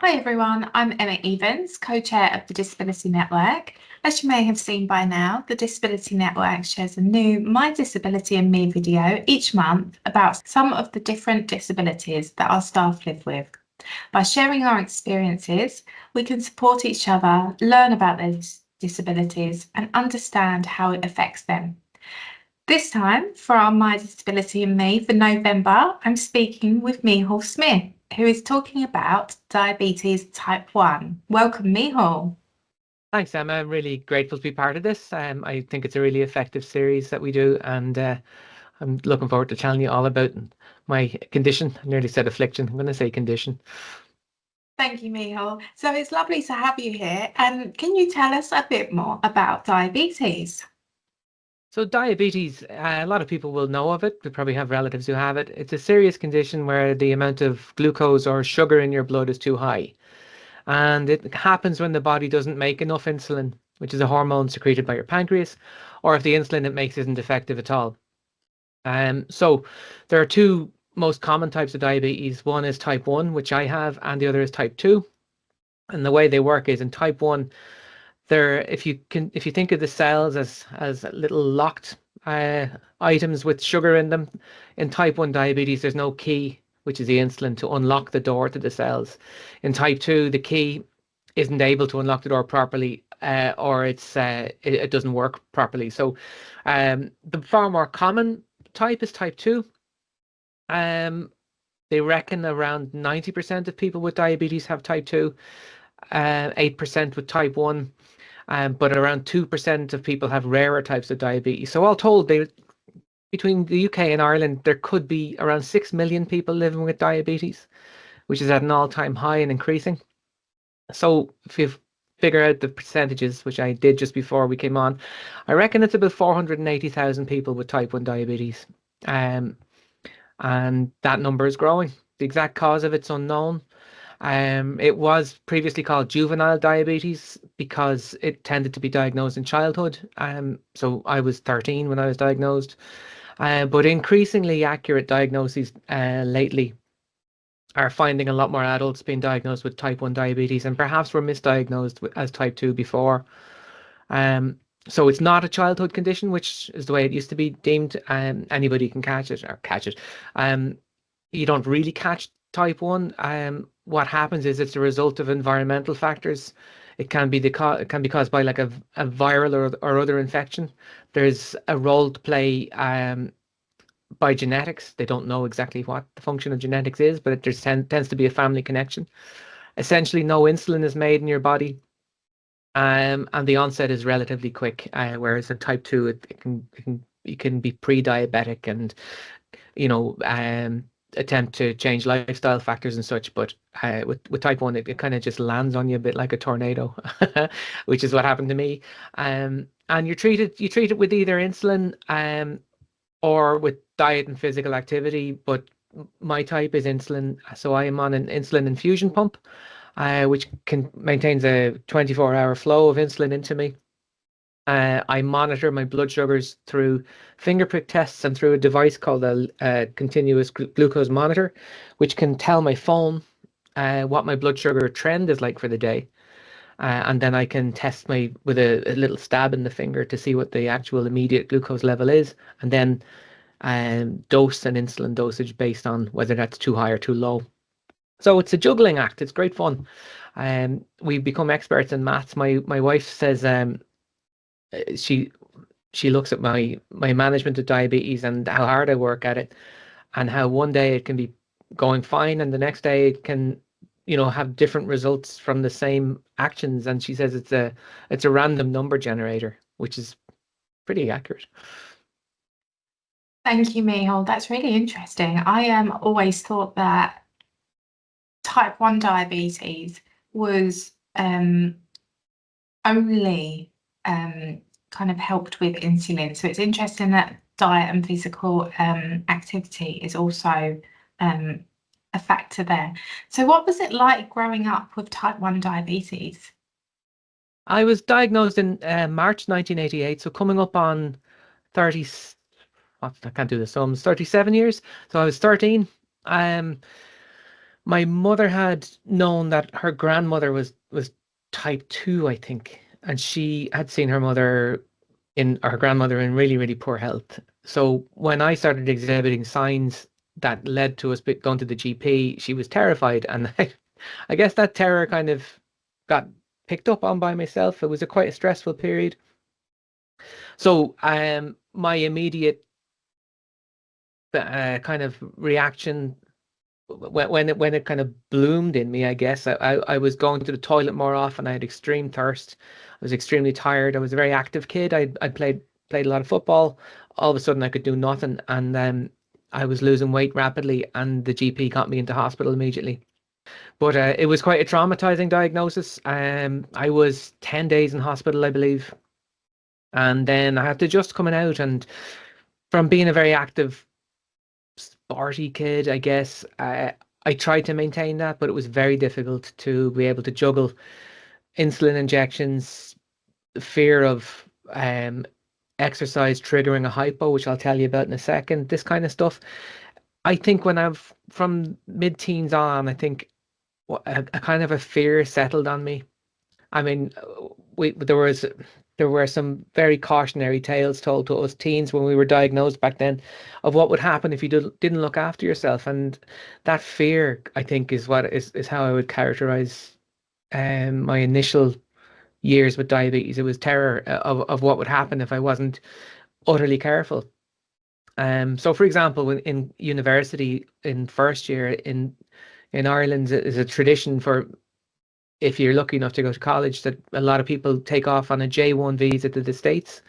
Hi everyone, I'm Emma Evans, co-chair of the Disability Network. As you may have seen by now, the Disability Network shares a new My Disability and Me video each month about some of the different disabilities that our staff live with. By sharing our experiences, we can support each other, learn about those disabilities and understand how it affects them. This time, for our My Disability and Me for November, I'm speaking with Mihal Smith, who is talking about diabetes type 1. Welcome, Mihal. Thanks, Emma. I'm really grateful to be part of this. I think it's a really effective series that we do, and I'm looking forward to telling you all about my condition. I nearly said affliction. I'm going to say condition. Thank you, Mihal. So it's lovely to have you here. And can you tell us a bit more about diabetes? So diabetes, a lot of people will know of it. They probably have relatives who have it. It's a serious condition where the amount of glucose or sugar in your blood is too high. And it happens when the body doesn't make enough insulin, which is a hormone secreted by your pancreas, or if the insulin it makes isn't effective at all. So there are two most common types of diabetes. One is type 1, which I have, and the other is type 2. And the way they work is in type 1, if you think of the cells as little locked items with sugar in them, in type 1 diabetes, there's no key, which is the insulin, to unlock the door to the cells. In type 2, the key isn't able to unlock the door properly, or it doesn't work properly. So the far more common type is type 2. They reckon around 90% of people with diabetes have type 2, 8% with type 1, but around 2% of people have rarer types of diabetes. So all told, between the UK and Ireland, there could be around 6 million people living with diabetes, which is at an all-time high and increasing. So if you figure out the percentages, which I did just before we came on, I reckon it's about 480,000 people with type 1 diabetes. And that number is growing. The exact cause of it's unknown. It was previously called juvenile diabetes because it tended to be diagnosed in childhood. So I was 13 when I was diagnosed. But increasingly accurate diagnoses lately are finding a lot more adults being diagnosed with type 1 diabetes, and perhaps were misdiagnosed as type 2 before. So it's not a childhood condition, which is the way it used to be deemed. Anybody can catch it or catch it. You don't really catch type 1. What happens is it's a result of environmental factors. It can be caused by like a viral or other infection. There's a role to play by genetics. They don't know exactly what the function of genetics is, but there tends to be a family connection. Essentially, no insulin is made in your body, and the onset is relatively quick. Whereas in type 2, you can be pre-diabetic and attempt to change lifestyle factors and such. But with type 1, it kind of just lands on you a bit like a tornado, which is what happened to me. And you treat it with either insulin or with diet and physical activity. But my type is insulin, so I am on an insulin infusion pump, which maintains a 24-hour flow of insulin into me. I monitor my blood sugars through finger prick tests and through a device called a continuous glucose monitor, which can tell my phone what my blood sugar trend is like for the day. And then I can test with a little stab in the finger to see what the actual immediate glucose level is, and then dose an insulin dosage based on whether that's too high or too low. So it's a juggling act. It's great fun. We've become experts in maths. My wife says she looks at my management of diabetes and how hard I work at it, and how one day it can be going fine and the next day it can have different results from the same actions. And she says it's a random number generator, which is pretty accurate. Thank you, Mihal. That's really interesting. I always thought that type 1 diabetes was only kind of helped with insulin. So it's interesting that diet and physical activity is also a factor there. So what was it like growing up with type 1 diabetes? I was diagnosed in March 1988, so coming up on 30, I can't do the sums, 37 years. So I was 13. My mother had known that her grandmother was type 2, I think, and she had seen her grandmother in really, really poor health. So when I started exhibiting signs that led to us going to the GP, she was terrified, and I guess that terror kind of got picked up on by myself. It was quite a stressful period. So my immediate kind of reaction when it kind of bloomed in me, I guess I was going to the toilet more often. I had extreme thirst. I was extremely tired. I was a very active kid. I played a lot of football. All of a sudden, I could do nothing, and I was losing weight rapidly, and the GP got me into hospital immediately. But it was quite a traumatizing diagnosis. I was 10 days in hospital, I believe, and then I had to just coming out, and from being a very active sporty kid, I guess. I tried to maintain that, but it was very difficult to be able to juggle insulin injections, the fear of exercise triggering a hypo, which I'll tell you about in a second, this kind of stuff. I think when I've from mid-teens on, I think a kind of a fear settled on me. I mean, there were some very cautionary tales told to us teens when we were diagnosed back then of what would happen if you didn't look after yourself, and that fear, I think, is how I would characterize my initial years with diabetes. It was terror of what would happen if I wasn't utterly careful. So for example, in university in first year in Ireland is a tradition for if you're lucky enough to go to college, that a lot of people take off on a J1 visa to the States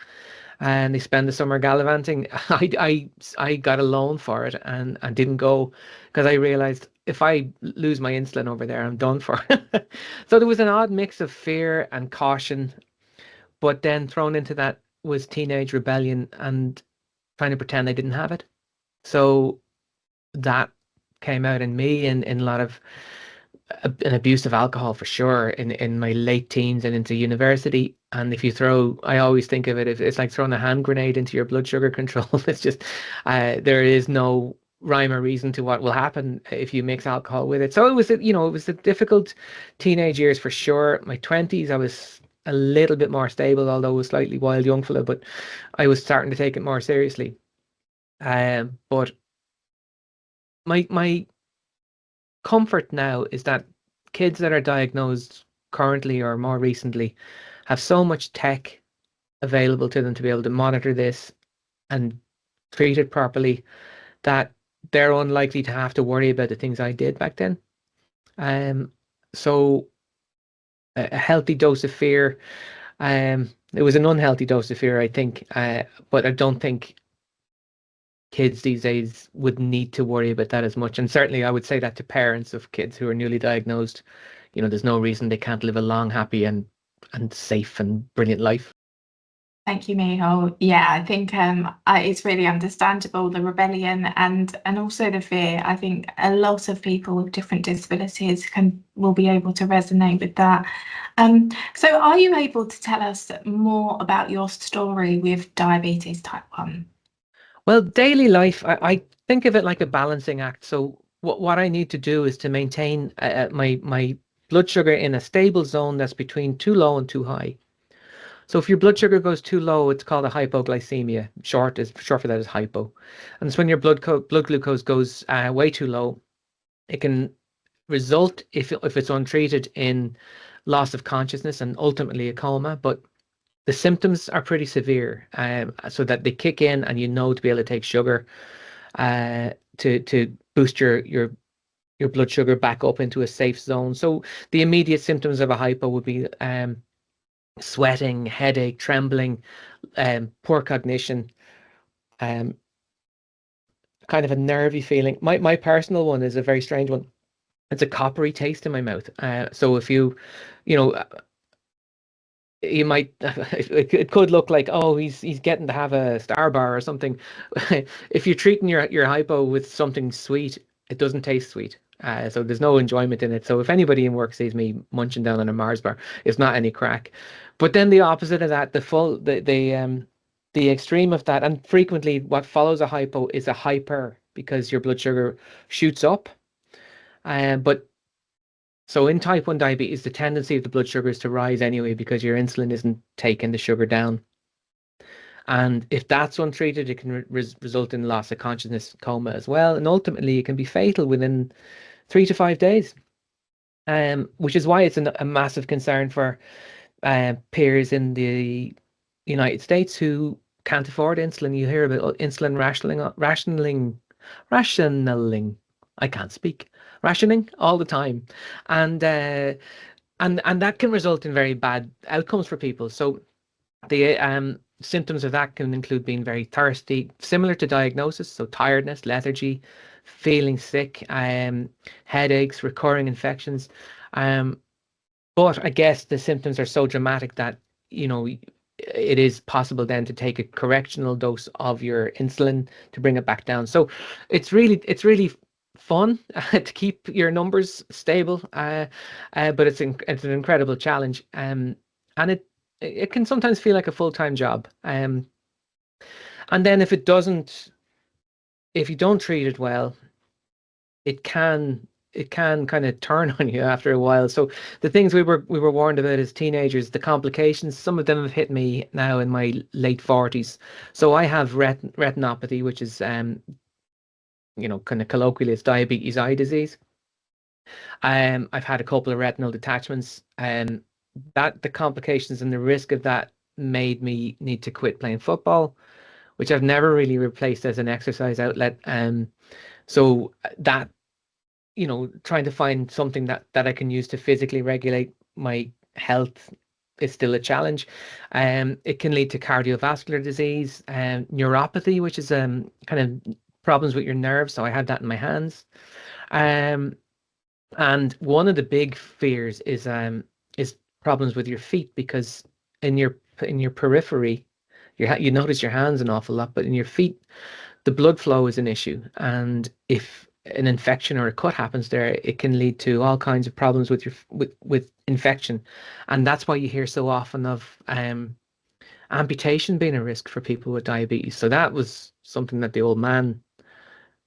and they spend the summer gallivanting. I got a loan for it and didn't go because I realized if I lose my insulin over there, I'm done for. So there was an odd mix of fear and caution, but then thrown into that was teenage rebellion and trying to pretend I didn't have it. So that came out in me in a lot of an abuse of alcohol for sure in my late teens and into university. And if you throw, I always think of it, if it's like throwing a hand grenade into your blood sugar control. It's just there is no rhyme or reason to what will happen if you mix alcohol with it. So it was a difficult teenage years for sure. My 20s, I was a little bit more stable, although I was slightly wild young fella, but I was starting to take it more seriously. But my comfort now is that kids that are diagnosed currently or more recently have so much tech available to them to be able to monitor this and treat it properly that they're unlikely to have to worry about the things I did back then. Um, so a healthy dose of fear. It was an unhealthy dose of fear, I think, but I don't think kids these days would need to worry about that as much. And certainly I would say that to parents of kids who are newly diagnosed. There's no reason they can't live a long, happy and safe and brilliant life. Thank you, Michal. Yeah, I think it's really understandable, the rebellion and also the fear. I think a lot of people with different disabilities will be able to resonate with that. So are you able to tell us more about your story with diabetes type 1? Well, daily life, I think of it like a balancing act. So what I need to do is to maintain my blood sugar in a stable zone that's between too low and too high. So if your blood sugar goes too low, it's called a hypoglycemia. Short for that is hypo. And it's when your blood glucose goes way too low. It can result, if it's untreated, in loss of consciousness and ultimately a coma. But the symptoms are pretty severe, so that they kick in, and to be able to take sugar to boost your blood sugar back up into a safe zone. So the immediate symptoms of a hypo would be sweating, headache, trembling, poor cognition, um, kind of a nervy feeling. My personal one is a very strange one. It's a coppery taste in my mouth. So if you know, you might it could look like, oh, he's getting to have a star bar or something. If you're treating your hypo with something sweet, it doesn't taste sweet. So there's no enjoyment in it. So if anybody in work sees me munching down on a Mars bar, it's not any crack. But then the opposite of that, the extreme of that, and frequently what follows a hypo is a hyper, because your blood sugar shoots up. But so in type 1 diabetes, the tendency of the blood sugar is to rise anyway because your insulin isn't taking the sugar down. And if that's untreated, it can result in loss of consciousness, coma as well. And ultimately, it can be fatal within 3 to 5 days, which is why it's a massive concern for peers in the United States who can't afford insulin. You hear about insulin rationing. I can't speak. Rationing all the time, and and that can result in very bad outcomes for people. So the symptoms of that can include being very thirsty, similar to diagnosis, so tiredness, lethargy, feeling sick, headaches, recurring infections. Um, but I guess the symptoms are so dramatic that, you know, it is possible then to take a correctional dose of your insulin to bring it back down. So it's really fun to keep your numbers stable, but it's an incredible challenge. And it can sometimes feel like a full-time job. And then if you don't treat it well, it can kind of turn on you after a while. So the things we were warned about as teenagers, the complications, some of them have hit me now in my late 40s. So I have retinopathy, which is kind of colloquially it's diabetes eye disease. I've had a couple of retinal detachments, that the complications and the risk of that made me need to quit playing football, which I've never really replaced as an exercise outlet. So that, trying to find something that I can use to physically regulate my health is still a challenge. It can lead to cardiovascular disease, neuropathy, which is kind of problems with your nerves. So I had that in my hands. Um, and one of the big fears is problems with your feet, because in your periphery, you notice your hands an awful lot, but in your feet, the blood flow is an issue. And if an infection or a cut happens there, it can lead to all kinds of problems with with infection. And that's why you hear so often of amputation being a risk for people with diabetes. So that was something that the old man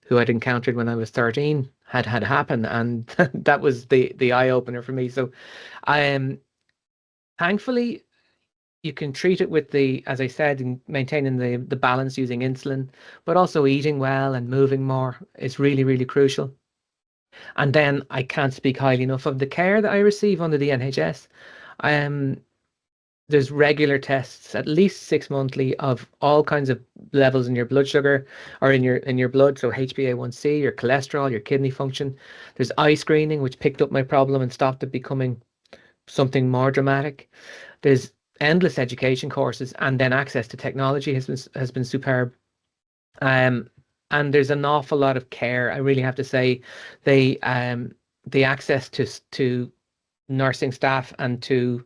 who I'd encountered when I was 13 had happen, and that was the eye opener for me. So I thankfully you can treat it with as I said, in maintaining the balance using insulin, but also eating well and moving more is really, really crucial. And then I can't speak highly enough of the care that I receive under the NHS. Um, there's regular tests, at least 6 monthly, of all kinds of levels in your blood sugar or in your blood. So HbA1c, your cholesterol, your kidney function. There's eye screening, which picked up my problem and stopped it becoming something more dramatic. There's endless education courses, and then access to technology has been superb. Um, and there's an awful lot of care. I really have to say, the access to nursing staff and to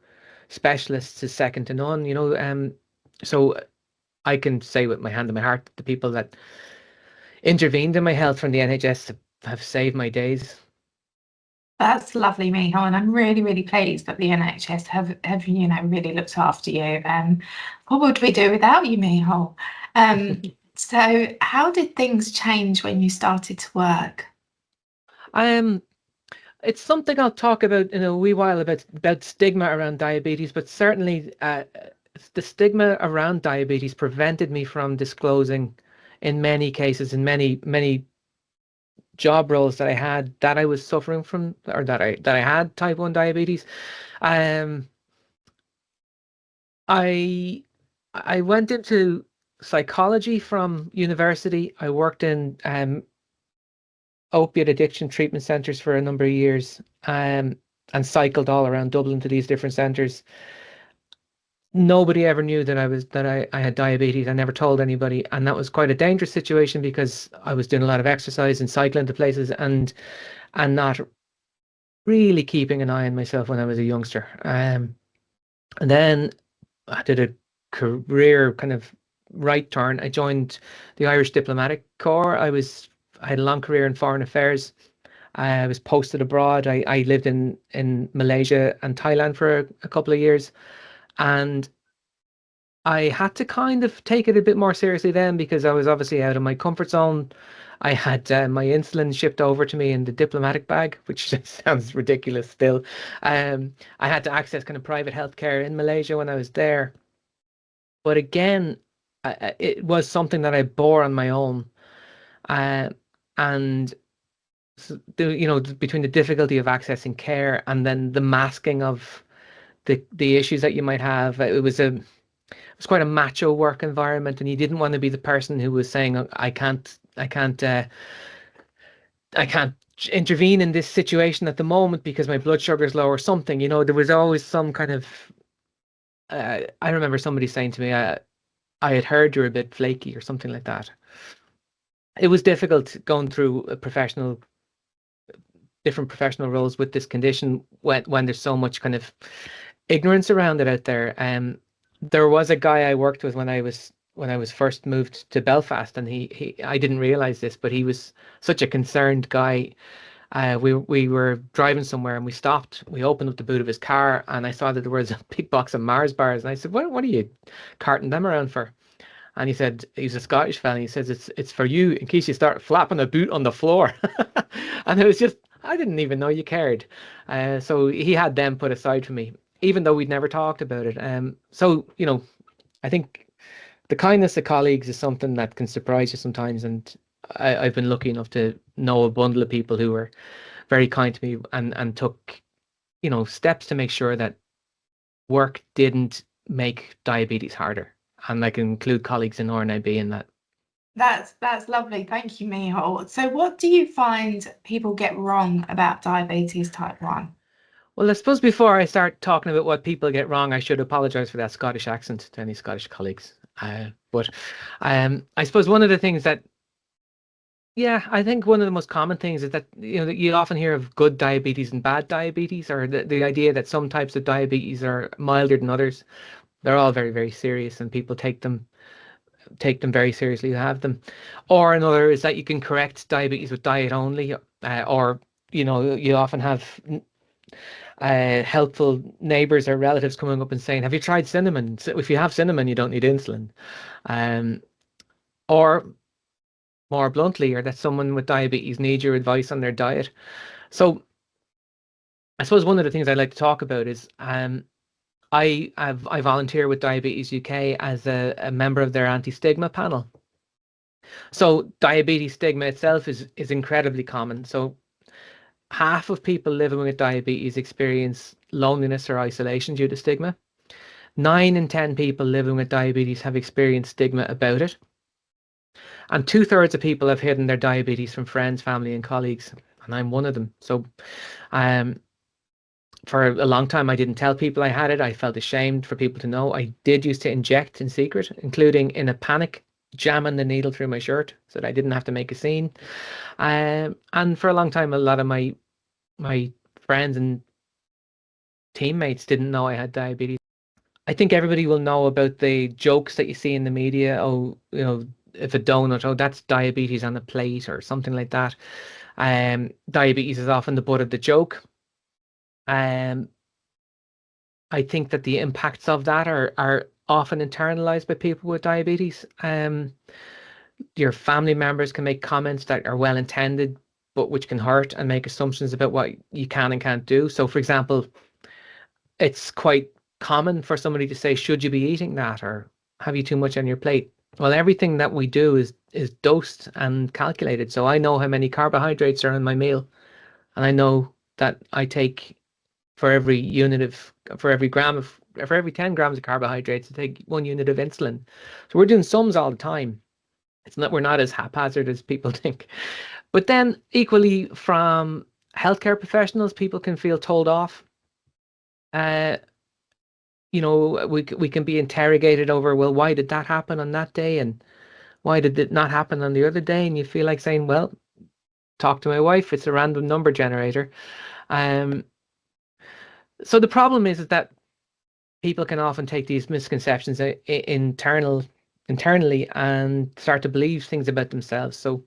specialists is second to none. So I can say with my hand on my heart, the people that intervened in my health from the NHS have saved my days. That's lovely, Michal, and I'm really, really pleased that the NHS have really looked after you. What would we do without you, Michal? So how did things change when you started to work? Um, it's something I'll talk about in a wee while about stigma around diabetes, but certainly the stigma around diabetes prevented me from disclosing, in many cases, in many many job roles that I had, that I was suffering from, or that I had type 1 diabetes. Um, I I went into psychology from university. I worked in opiate addiction treatment centers for a number of years, and cycled all around Dublin to these different centers. Nobody ever knew that I had diabetes. I never told anybody, and that was quite a dangerous situation because I was doing a lot of exercise and cycling to places, and not really keeping an eye on myself when I was a youngster. And then I did a career kind of right turn. I joined the Irish Diplomatic Corps. I had a long career in foreign affairs. I was posted abroad. I lived in Malaysia and Thailand for a couple of years, and I had to kind of take it a bit more seriously then, because I was obviously out of my comfort zone. I had my insulin shipped over to me in the diplomatic bag, which just sounds ridiculous still. I had to access kind of private healthcare in Malaysia when I was there. But again, it was something that I bore on my own. Uh, and between the difficulty of accessing care and then the masking of the issues that you might have, it was quite a macho work environment, and you didn't want to be the person who was saying, "Oh, I can't intervene in this situation at the moment because my blood sugar is low," or something. There was always some kind of. I remember somebody saying to me, "I had heard you're a bit flaky," or something like that. It was difficult going through different professional roles with this condition when there's so much kind of ignorance around it out there. There was a guy I worked with when I was first moved to Belfast, and he I didn't realize this, but he was such a concerned guy. We were driving somewhere and we stopped. We opened up the boot of his car, and I saw that there was a big box of Mars bars, and I said, "What are you carting them around for?" And he said, he's a Scottish fella. And he says it's for you in case you start flapping a boot on the floor. And it was just, I didn't even know you cared. So he had them put aside for me, even though we'd never talked about it. So I think the kindness of colleagues is something that can surprise you sometimes. And I've been lucky enough to know a bundle of people who were very kind to me and took steps to make sure that work didn't make diabetes harder. And I can include colleagues in RNIB in that. That's lovely. Thank you, Mihal. So what do you find people get wrong about diabetes type 1? Well, I suppose before I start talking about what people get wrong, I should apologize for that Scottish accent to any Scottish colleagues. But I suppose one of the things that, yeah, I think one of the most common things is that that you often hear of good diabetes and bad diabetes, or the idea that some types of diabetes are milder than others. They're all very, very serious, and people take them very seriously who have them. Or another is that you can correct diabetes with diet only, or you often have helpful neighbors or relatives coming up and saying, "Have you tried cinnamon? So if you have cinnamon, you don't need insulin." Um, or more bluntly, or that someone with diabetes needs your advice on their diet. So I suppose one of the things I'd like to talk about is I volunteer with Diabetes UK as a member of their anti-stigma panel. So diabetes stigma itself is incredibly common. So half of people living with diabetes experience loneliness or isolation due to stigma. 9 in 10 people living with diabetes have experienced stigma about it. And 2/3 of people have hidden their diabetes from friends, family, and colleagues. And I'm one of them. So um, for a long time, I didn't tell people I had it. I felt ashamed for people to know. I did used to inject in secret, including in a panic, jamming the needle through my shirt so that I didn't have to make a scene. And for a long time, a lot of my friends and teammates didn't know I had diabetes. I think everybody will know about the jokes that you see in the media. Oh, if a donut, oh, that's diabetes on a plate or something like that. Diabetes is often the butt of the joke. Um, I think that the impacts of that are often internalized by people with diabetes. Your family members can make comments that are well intended, but which can hurt and make assumptions about what you can and can't do. So, for example, it's quite common for somebody to say, "Should you be eating that?" or "Have you too much on your plate?" Well, everything that we do is dosed and calculated. So I know how many carbohydrates are in my meal, and I know that I take for every unit of for every gram of for every 10 grams of carbohydrates, I take 1 unit of insulin. So we're doing sums all the time. It's not We're not as haphazard as people think. But then equally from healthcare professionals, people can feel told off. Uh, we can be interrogated over, well, why did that happen on that day, and why did it not happen on the other day? And you feel like saying, well, talk to my wife. It's a random number generator. Um, so the problem is that people can often take these misconceptions internally and start to believe things about themselves. So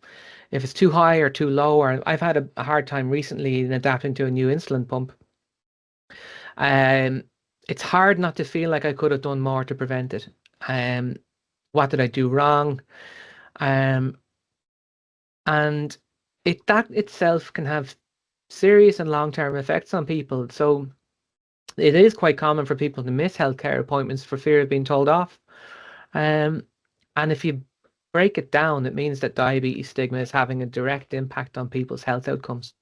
if it's too high or too low, or I've had a hard time recently in adapting to a new insulin pump. Um, it's hard not to feel like I could have done more to prevent it. What did I do wrong? Um, and that itself can have serious and long-term effects on people. So it is quite common for people to miss healthcare appointments for fear of being told off. Um, and if you break it down, it means that diabetes stigma is having a direct impact on people's health outcomes.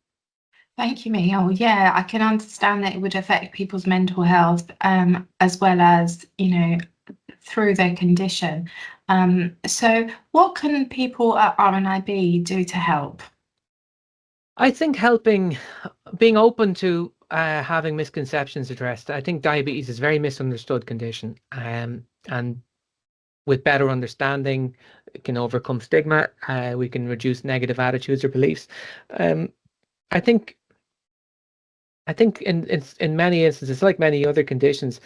Thank you, Michal. Yeah, I can understand that it would affect people's mental health, as well as, through their condition. So what can people at RNIB do to help? I think being open to having misconceptions addressed. I think diabetes is a very misunderstood condition, and with better understanding, it can overcome stigma. We can reduce negative attitudes or beliefs. Um, I think in many instances, like many other conditions,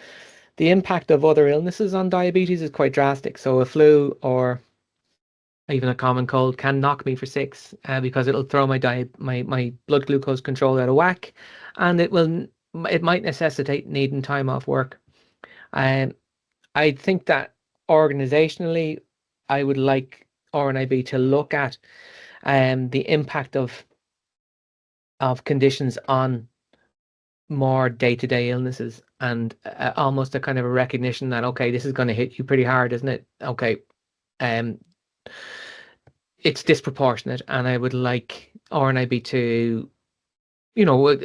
the impact of other illnesses on diabetes is quite drastic. So a flu or even a common cold can knock me for six because it'll throw my blood glucose control out of whack, and it might necessitate needing time off work. Um, I think that organizationally, I would like RNIB to look at the impact of conditions on more day-to-day illnesses, and almost a kind of a recognition that, okay, this is going to hit you pretty hard, isn't it? Okay, um, it's disproportionate, and I would like RNIB to, you know,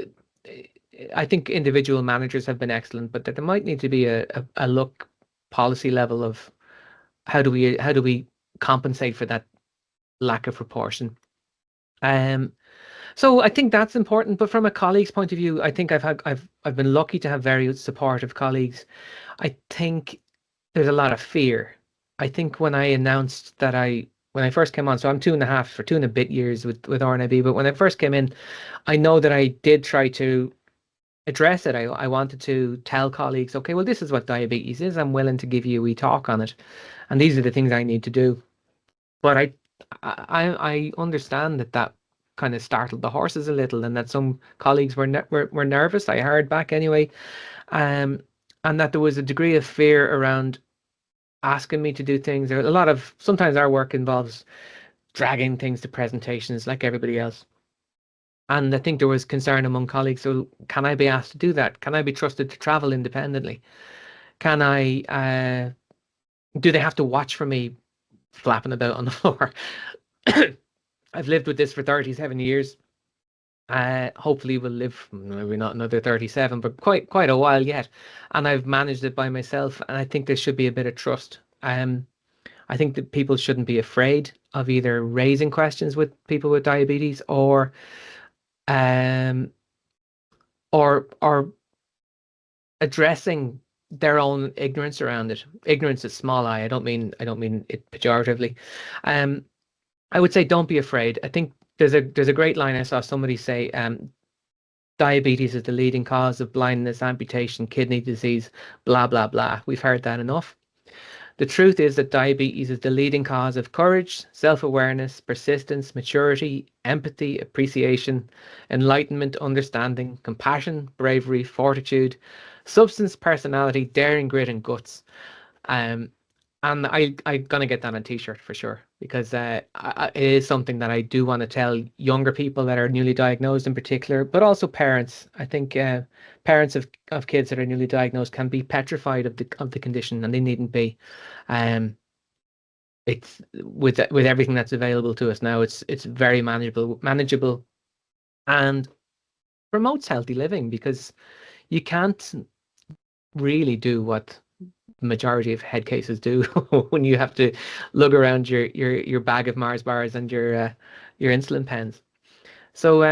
I think individual managers have been excellent, but that there might need to be a look policy level of how do we compensate for that lack of proportion. Um, so I think that's important. But from a colleague's point of view, I think I've been lucky to have very supportive colleagues. I think there's a lot of fear. I think when I announced that when I first came on, so I'm 2.5 for 2.5 years with RNIB, but when I first came in, I know that I did try to address it. I wanted to tell colleagues, okay, well, this is what diabetes is. I'm willing to give you a wee talk on it, and these are the things I need to do. But I understand that kind of startled the horses a little, and that some colleagues were nervous. I heard back anyway, um, and that there was a degree of fear around asking me to do things. There a lot of sometimes our work involves dragging things to presentations like everybody else. And I think there was concern among colleagues. So can I be asked to do that? Can I be trusted to travel independently? Can I do they have to watch for me flapping about on the floor? I've lived with this for 37 years. Hopefully we'll live maybe not another 37, but quite a while yet. And I've managed it by myself. And I think there should be a bit of trust. I think that people shouldn't be afraid of either raising questions with people with diabetes um, or addressing their own ignorance around it. Ignorance is small I. I don't mean it pejoratively. Um, I would say don't be afraid. I think there's a great line I saw somebody say. Diabetes is the leading cause of blindness, amputation, kidney disease, blah blah blah. We've heard that enough. The truth is that diabetes is the leading cause of courage, self-awareness, persistence, maturity, empathy, appreciation, enlightenment, understanding, compassion, bravery, fortitude, substance, personality, daring, grit, and guts. Um, and I'm gonna get that on a t-shirt for sure because it is something that I do want to tell younger people that are newly diagnosed in particular, but also parents. I think parents of kids that are newly diagnosed can be petrified of the condition, and they needn't be. Um, it's with everything that's available to us now, it's very manageable, and promotes healthy living because you can't really do what majority of head cases do when you have to lug around your bag of Mars bars and your insulin pens. So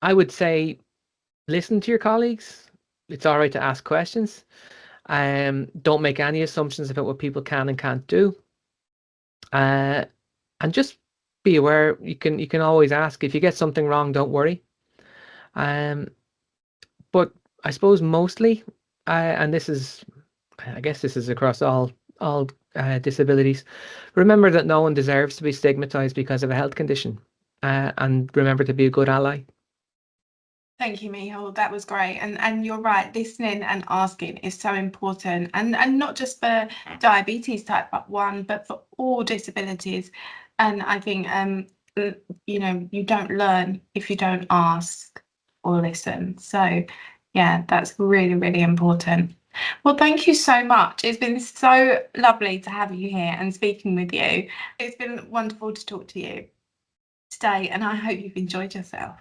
I would say listen to your colleagues. It's all right to ask questions. Don't make any assumptions about what people can and can't do. Uh, and just be aware. You can always ask if you get something wrong. Don't worry. Um, but I suppose mostly, and I guess this is across all disabilities. Remember that no one deserves to be stigmatized because of a health condition, and remember to be a good ally. Thank you, Michal. That was great. And you're right, listening and asking is so important. And not just for diabetes type 1, but for all disabilities. And I think you know, you don't learn if you don't ask or listen. So yeah, that's really, really important. Well, thank you so much. It's been so lovely to have you here and speaking with you. It's been wonderful to talk to you today, and I hope you've enjoyed yourself.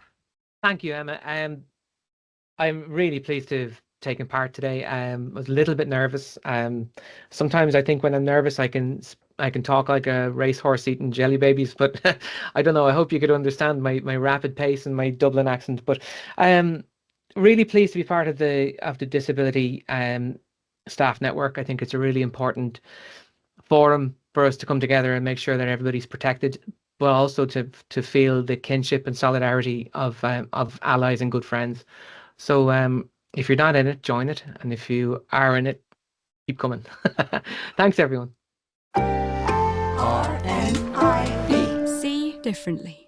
Thank you, Emma. I'm really pleased to have taken part today. I was a little bit nervous. Sometimes I think when I'm nervous, I can talk like a racehorse eating jelly babies, but I don't know. I hope you could understand my rapid pace and my Dublin accent. But really pleased to be part of the disability staff network. I think it's a really important forum for us to come together and make sure that everybody's protected, but also to feel the kinship and solidarity of allies and good friends. So if you're not in it, join it, and if you are in it, keep coming. Thanks, everyone. RNIB. See differently.